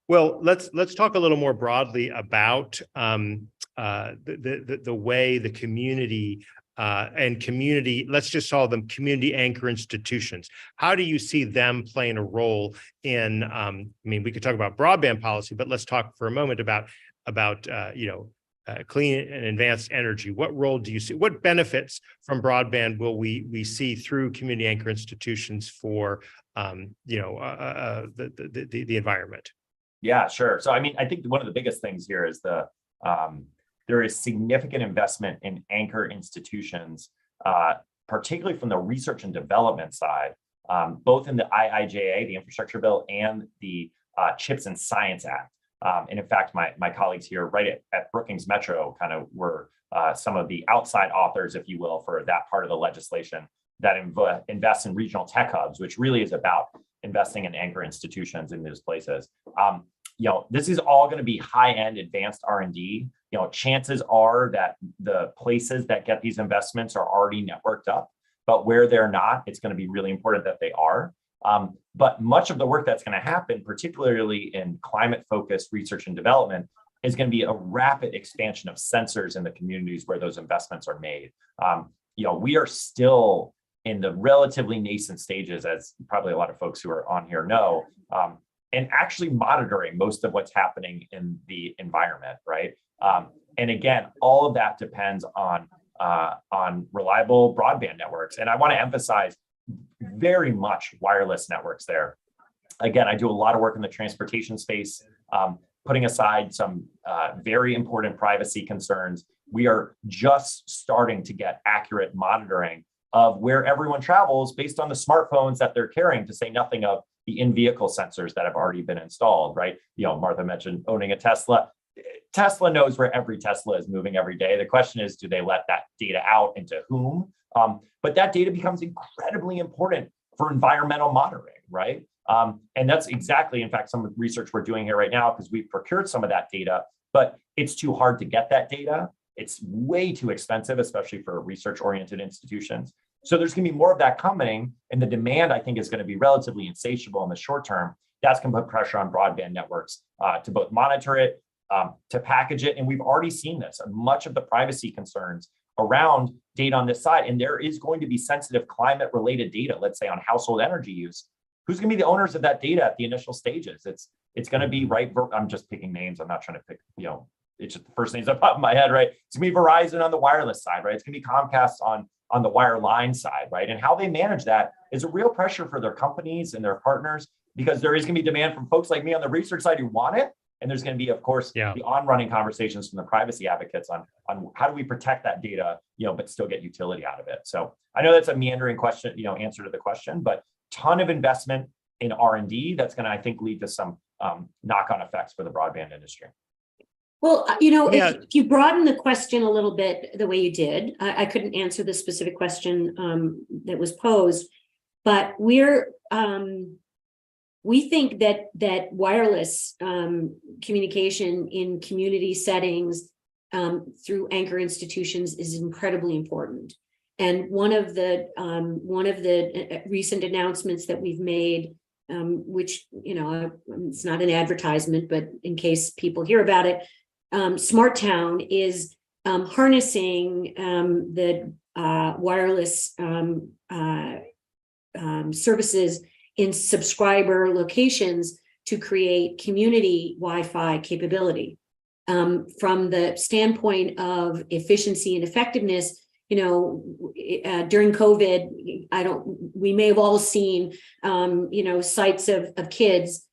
Well, let's talk a little more broadly about the way the community and community, let's just call them community anchor institutions. How do you see them playing a role in, we could talk about broadband policy, but let's talk for a moment about clean and advanced energy. What role do you see? What benefits from broadband will we see through community anchor institutions for the environment? Yeah, sure. So, I think one of the biggest things here is there is significant investment in anchor institutions, particularly from the research and development side, both in the IIJA, the infrastructure bill, and the CHIPS and Science Act. And in fact, my colleagues here right at Brookings Metro kind of were some of the outside authors, if you will, for that part of the legislation that invests in regional tech hubs, which really is about investing in anchor institutions in those places. This is all going to be high-end advanced R&D. Chances are that the places that get these investments are already networked up, but where they're not, it's going to be really important that they are. But much of the work that's going to happen, particularly in climate-focused research and development, is going to be a rapid expansion of sensors in the communities where those investments are made. We are still in the relatively nascent stages, as probably a lot of folks who are on here know, and actually monitoring most of what's happening in the environment, right? And again, all of that depends on reliable broadband networks. And I want to emphasize very much wireless networks there. Again, I do a lot of work in the transportation space, putting aside some very important privacy concerns. We are just starting to get accurate monitoring of where everyone travels based on the smartphones that they're carrying, to say nothing of the in-vehicle sensors that have already been installed, right? Martha mentioned owning a Tesla. Tesla knows where every Tesla is moving every day. The question is, do they let that data out into whom? But that data becomes incredibly important for environmental monitoring, right? And that's exactly, in fact, some of the research we're doing here right now, because we've procured some of that data, but it's too hard to get that data. It's way too expensive, especially for research-oriented institutions. So there's going to be more of that coming, and the demand, I think, is going to be relatively insatiable in the short term. That's going to put pressure on broadband networks to both monitor it, to package it. And we've already seen this. Much of the privacy concerns around data on this side, and there is going to be sensitive climate-related data, let's say on household energy use. Who's going to be the owners of that data at the initial stages? It's going to be, right, I'm just picking names. I'm not trying to pick, it's just the first names that pop in my head, right? It's going to be Verizon on the wireless side, right? It's going to be Comcast on the wireline side, right? And how they manage that is a real pressure for their companies and their partners, because there is going to be demand from folks like me on the research side who want it. And there's going to be, of course, the on-running conversations from the privacy advocates on how do we protect that data, but still get utility out of it. So I know that's a meandering question, answer to the question, but ton of investment in R&D that's going to, I think, lead to some knock-on effects for the broadband industry. Well, you know, Yeah. if you broaden the question a little bit the way you did, I couldn't answer the specific question that was posed, but we think that wireless communication in community settings through anchor institutions is incredibly important. And one of the recent announcements that we've made, which, you know, it's not an advertisement, but in case people hear about it, Smart Town is harnessing the wireless services in subscriber locations to create community Wi-Fi capability. From the standpoint of efficiency and effectiveness, you know, during COVID, we may have all seen, you know, sites of kids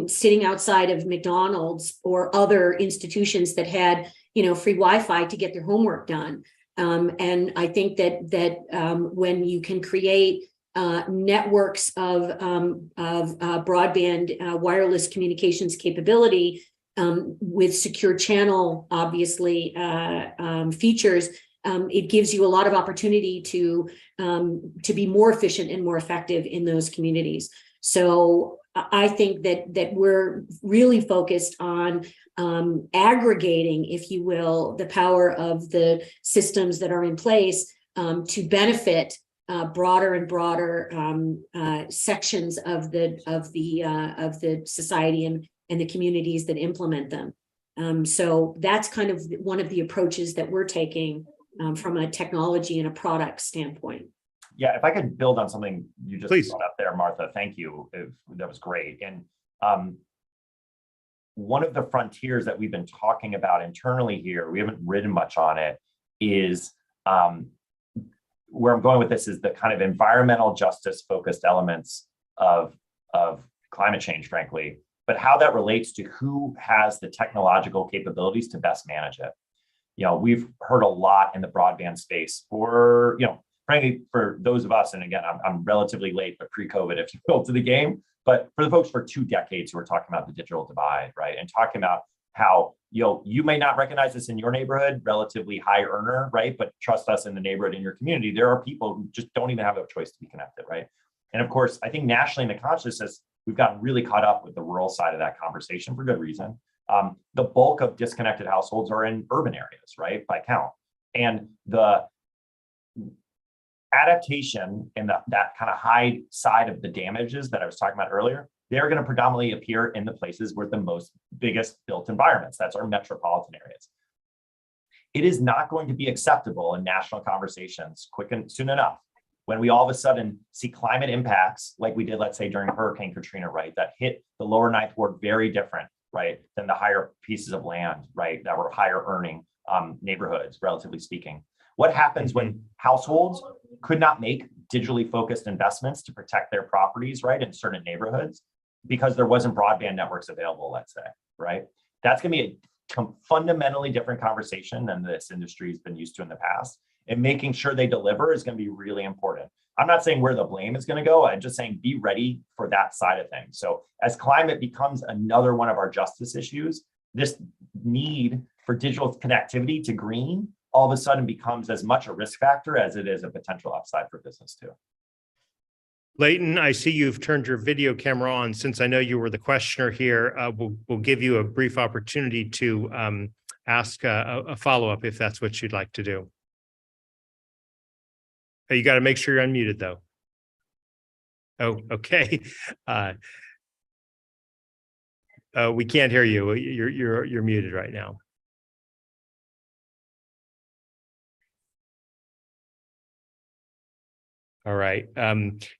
sitting outside of McDonald's or other institutions that had, you know, free Wi-Fi to get their homework done. And I think that when you can create networks of broadband wireless communications capability with secure channel, obviously, features, it gives you a lot of opportunity to be more efficient and more effective in those communities. So I think that we're really focused on aggregating, if you will, the power of the systems that are in place to benefit broader and broader sections of the society and the communities that implement them. So that's kind of one of the approaches that we're taking from a technology and a product standpoint. Yeah, if I could build on something you just Please. brought up there, Martha, thank you. That was great. And one of the frontiers that we've been talking about internally here, we haven't written much on it, is where I'm going with this is the kind of environmental justice focused elements of climate change, frankly, but how that relates to who has the technological capabilities to best manage it. You know, we've heard a lot in the broadband space for, you know, frankly, for those of us, and again, I'm relatively late, but pre-COVID, if you will, to the game, but for the folks for 2 decades who are talking about the digital divide, right? And talking about how, you know, you may not recognize this in your neighborhood, relatively high earner, right? But trust us, in the neighborhood, in your community, there are people who just don't even have a choice to be connected, right? And of course, I think nationally in the consciousness, we've gotten really caught up with the rural side of that conversation for good reason. The bulk of disconnected households are in urban areas, right, by count. And the adaptation and that kind of high side of the damages that I was talking about earlier, they're going to predominantly appear in the places where the biggest built environments, that's our metropolitan areas. It is not going to be acceptable in national conversations quick and soon enough when we all of a sudden see climate impacts like we did, let's say, during Hurricane Katrina, right, that hit the lower Ninth Ward very different, right, than the higher pieces of land, right, that were higher earning neighborhoods, relatively speaking. What happens when households could not make digitally focused investments to protect their properties, right, in certain neighborhoods because there wasn't broadband networks available, let's say, right? That's going to be a fundamentally different conversation than this industry has been used to in the past. And making sure they deliver is going to be really important. I'm not saying where the blame is going to go. I'm just saying be ready for that side of things. So as climate becomes another one of our justice issues, this need for digital connectivity to green all of a sudden becomes as much a risk factor as it is a potential upside for business too. Leighton, I see you've turned your video camera on. Since I know you were the questioner here, we'll give you a brief opportunity to ask a follow-up if that's what you'd like to do. You got to make sure you're unmuted, though. Oh, okay. We can't hear you. You're muted right now. All right.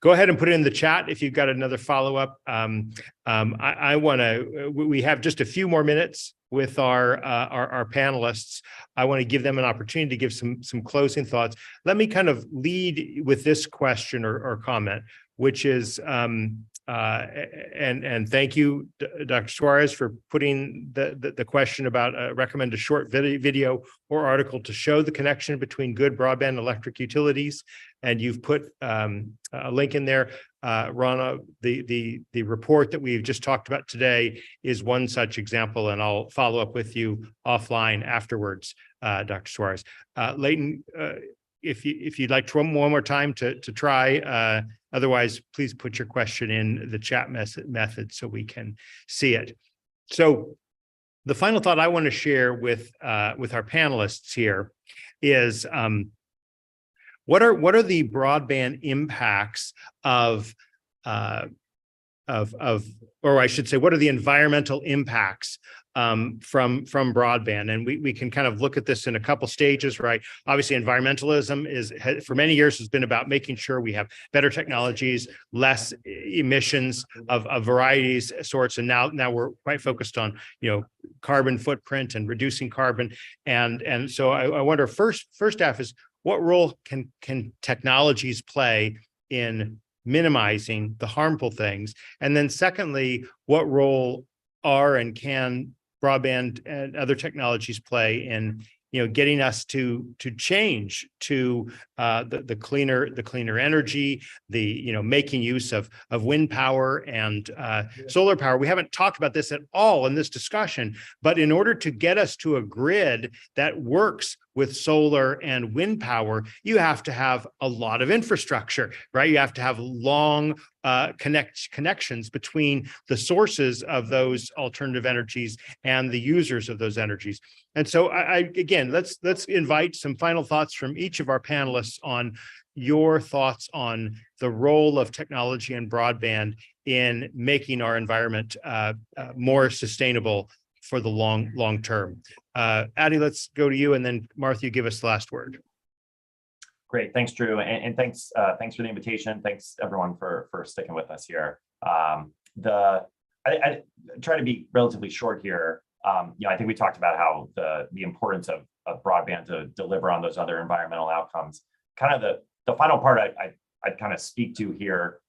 Go ahead and put it in the chat if you've got another follow-up. I want to. We have just a few more minutes with our panelists. I want to give them an opportunity to give some closing thoughts. Let me kind of lead with this question or comment. which is and thank you, Dr. Suarez, for putting the question about recommend a short video or article to show the connection between good broadband and electric utilities. And you've put a link in there. Rana, the report that we've just talked about today is one such example, and I'll follow up with you offline afterwards, Dr. Suarez. Leighton, if you'd like to one more time to try, otherwise, please put your question in the chat method so we can see it. So the final thought I want to share with our panelists here is what are the broadband impacts of or I should say, what are the environmental impacts from broadband? And we can kind of look at this in a couple stages, right? Obviously, environmentalism for many years has been about making sure we have better technologies, less emissions of varieties sorts, and now we're quite focused on carbon footprint and reducing carbon. And so I wonder, first half is, what role can technologies play in minimizing the harmful things? And then secondly, what role are and can broadband and other technologies play in getting us to change to the cleaner energy, making use of wind power and solar power? We haven't talked about this at all in this discussion, but in order to get us to a grid that works with solar and wind power, you have to have a lot of infrastructure, right? You have to have long connections between the sources of those alternative energies and the users of those energies. And so again, let's invite some final thoughts from each of our panelists on your thoughts on the role of technology and broadband in making our environment more sustainable for the long term. Addie, let's go to you, and then Martha, you give us the last word. Great, thanks, Drew, and thanks for the invitation. Thanks everyone for sticking with us here. I try to be relatively short here. I think we talked about how the importance of broadband to deliver on those other environmental outcomes. Kind of the final part I'd kind of speak to here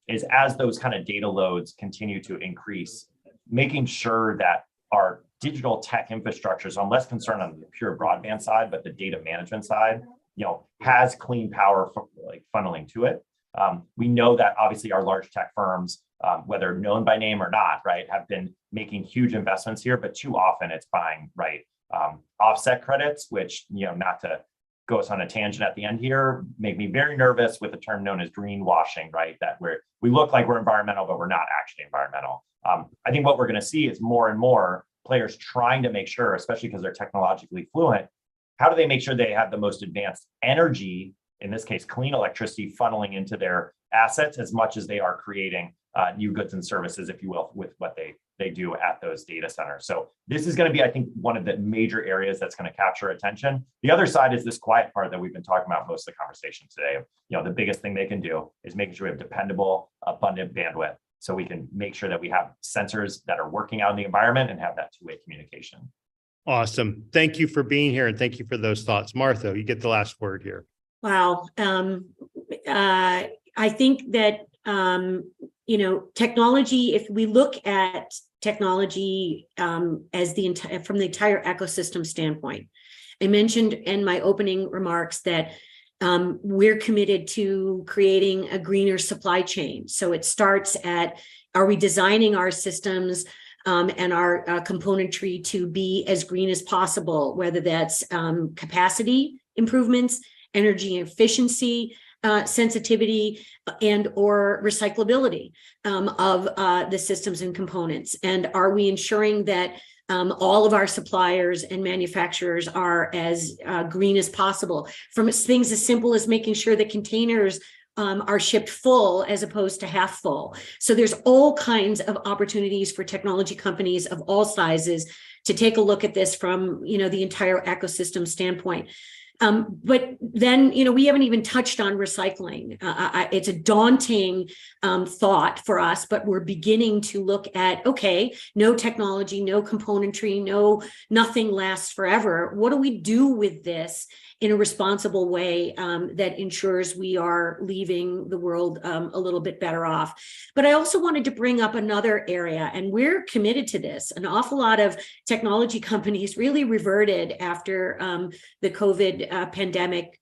is, as those kind of data loads continue to increase, making sure that our digital tech infrastructure, so I'm less concerned on the pure broadband side, but the data management side, has clean power funneling to it. We know that obviously our large tech firms, whether known by name or not, right, have been making huge investments here, but too often it's buying offset credits, which, not to go us on a tangent at the end here, make me very nervous with a term known as greenwashing, right? That we look like we're environmental, but we're not actually environmental. I think what we're going to see is more and more players trying to make sure, especially because they're technologically fluent, how do they make sure they have the most advanced energy, in this case, clean electricity, funneling into their assets as much as they are creating new goods and services, if you will, with what they do at those data centers. So this is going to be, I think, one of the major areas that's going to capture attention. The other side is this quiet part that we've been talking about most of the conversation today. The biggest thing they can do is making sure we have dependable, abundant bandwidth, so we can make sure that we have sensors that are working out in the environment and have that two-way communication. Awesome. Thank you for being here, and thank you for those thoughts. Martha, you get the last word here. Wow. I think that, technology, if we look at technology as from the entire ecosystem standpoint, I mentioned in my opening remarks that we're committed to creating a greener supply chain. So it starts at, are we designing our systems and our componentry to be as green as possible, whether that's capacity improvements, energy efficiency, sensitivity, and or recyclability of the systems and components? And are we ensuring that all of our suppliers and manufacturers are as green as possible, from things as simple as making sure that containers are shipped full as opposed to half full? So there's all kinds of opportunities for technology companies of all sizes to take a look at this from the entire ecosystem standpoint. But then, we haven't even touched on recycling. It's a daunting thought for us, but we're beginning to look at, okay, no technology, no componentry, nothing lasts forever. What do we do with this in a responsible way that ensures we are leaving the world a little bit better off. But I also wanted to bring up another area, and we're committed to this. An awful lot of technology companies really reverted after the COVID pandemic,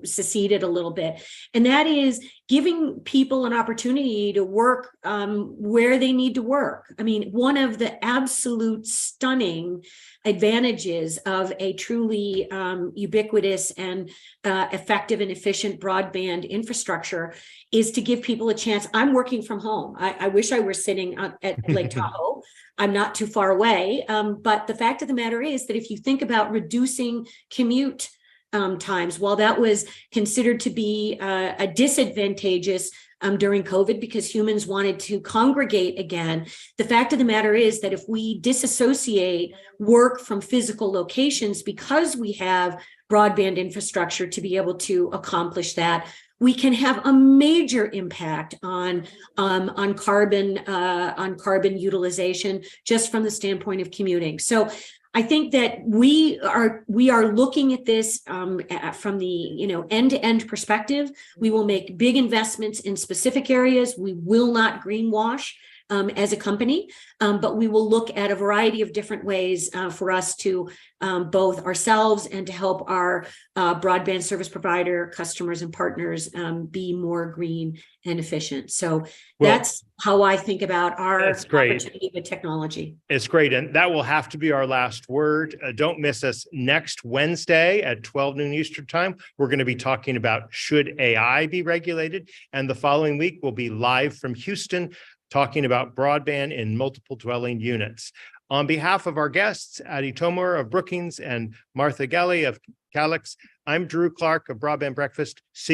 seceded a little bit. And that is giving people an opportunity to work where they need to work. I mean, one of the absolute stunning advantages of a truly ubiquitous and effective and efficient broadband infrastructure is to give people a chance. I'm working from home. I wish I were sitting at Lake Tahoe. I'm not too far away. But the fact of the matter is that if you think about reducing commute times, while that was considered to be a disadvantageous during COVID because humans wanted to congregate again, the fact of the matter is that if we disassociate work from physical locations because we have broadband infrastructure to be able to accomplish that, we can have a major impact on carbon utilization just from the standpoint of commuting. So I think that we are looking at this from the end-to-end perspective. We will make big investments in specific areas. We will not greenwash as a company, but we will look at a variety of different ways for us to both ourselves and to help our broadband service provider customers and partners be more green and efficient. So that's how I think about our opportunity with technology. It's great. And that will have to be our last word. Don't miss us next Wednesday at 12 noon Eastern time. We're going to be talking about should AI be regulated? And the following week, we'll be live from Houston talking about broadband in multiple dwelling units. On behalf of our guests, Adi Tomor of Brookings and Martha Gelly of Calix, I'm Drew Clark of Broadband Breakfast. See